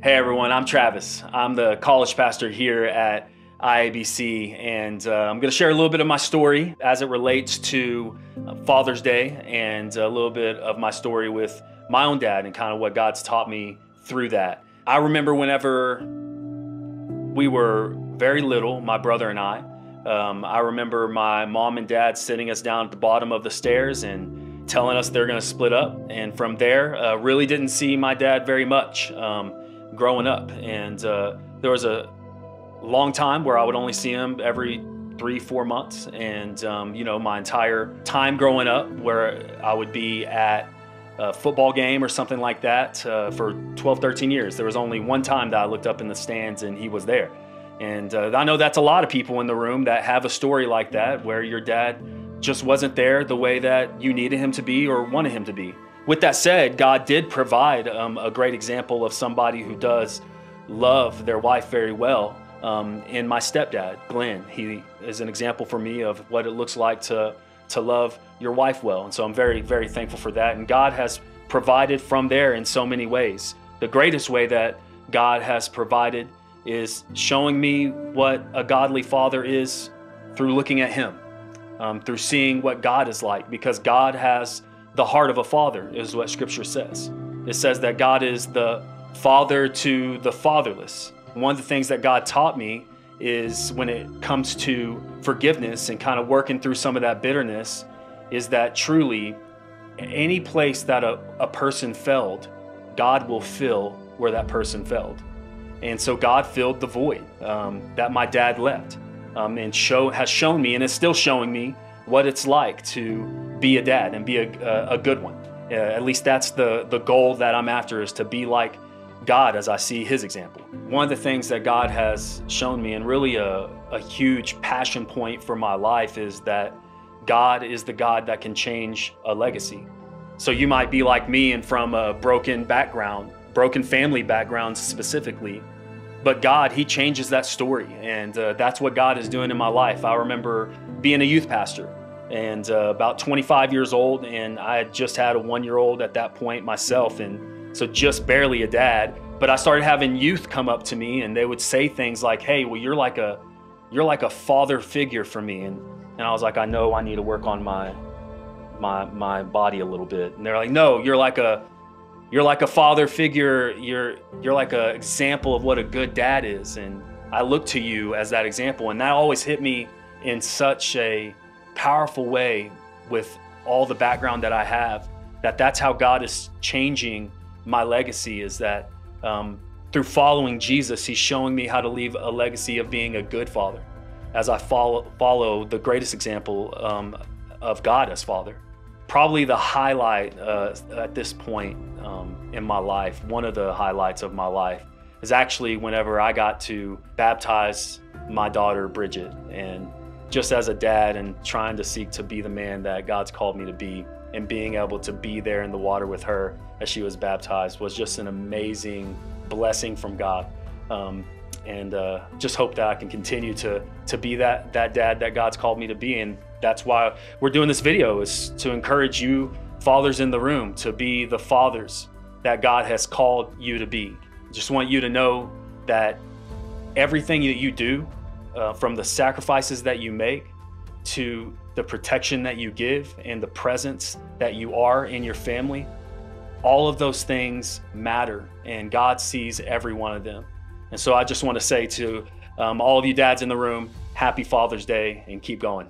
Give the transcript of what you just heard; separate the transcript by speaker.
Speaker 1: Hey everyone, I'm Travis. I'm the college pastor here at IABC, and I'm going to share a little bit of my story as it relates to Father's Day and a little bit of my story with my own dad and kind of what God's taught me through that. I remember whenever we were very little, my brother and I remember my mom and dad sitting us down at the bottom of the stairs and telling us they're going to split up. And from there, really didn't see my dad very much growing up. And there was a long time where I would only see him every 3-4 months. And, my entire time growing up where I would be at a football game or something like that for 12, 13 years, there was only one time that I looked up in the stands and he was there. And I know that's a lot of people in the room that have a story like that, where your dad just wasn't there the way that you needed him to be or wanted him to be. With that said, God did provide a great example of somebody who does love their wife very well in my stepdad, Glenn. He is an example for me of what it looks like to love your wife well. And so I'm very, very thankful for that. And God has provided from there in so many ways. The greatest way that God has provided is showing me what a godly father is through looking at him, through seeing what God is like, because God has the heart of a father, is what Scripture says. It says that God is the father to the fatherless. One of the things that God taught me is when it comes to forgiveness and kind of working through some of that bitterness, is that truly any place that a person failed, God will fill where that person failed. And so God filled the void that my dad left and has shown me and is still showing me what it's like to be a dad and be a good one. At least that's the goal that I'm after, is to be like God as I see his example. One of the things that God has shown me, and really a huge passion point for my life, is that God is the God that can change a legacy. So you might be like me and from a broken family background specifically, but God, he changes that story. And that's what God is doing in my life. I remember being a youth pastor and about 25 years old, and I had just had a 1-year-old at that point myself, and so just barely a dad. But I started having youth come up to me and they would say things like, "Hey, well, you're like a father figure for me." And I was like, "I know I need to work on my body a little bit." And they're like, "No, you're like a father figure. You're like an example of what a good dad is. And I look to you as that example." And that always hit me in such a powerful way, with all the background that I have, that's how God is changing my legacy, is that through following Jesus, he's showing me how to leave a legacy of being a good father as I follow the greatest example of God as Father. Probably the highlight at this point in my life, one of the highlights of my life, is actually whenever I got to baptize my daughter, Bridget. And just as a dad and trying to seek to be the man that God's called me to be, and being able to be there in the water with her as she was baptized, was just an amazing blessing from God. And just hope that I can continue to be that dad that God's called me to be. And that's why we're doing this video, is to encourage you fathers in the room to be the fathers that God has called you to be. Just want you to know that everything that you do, from the sacrifices that you make to the protection that you give and the presence that you are in your family, all of those things matter, and God sees every one of them. And so I just want to say to all of you dads in the room, happy Father's Day, and keep going.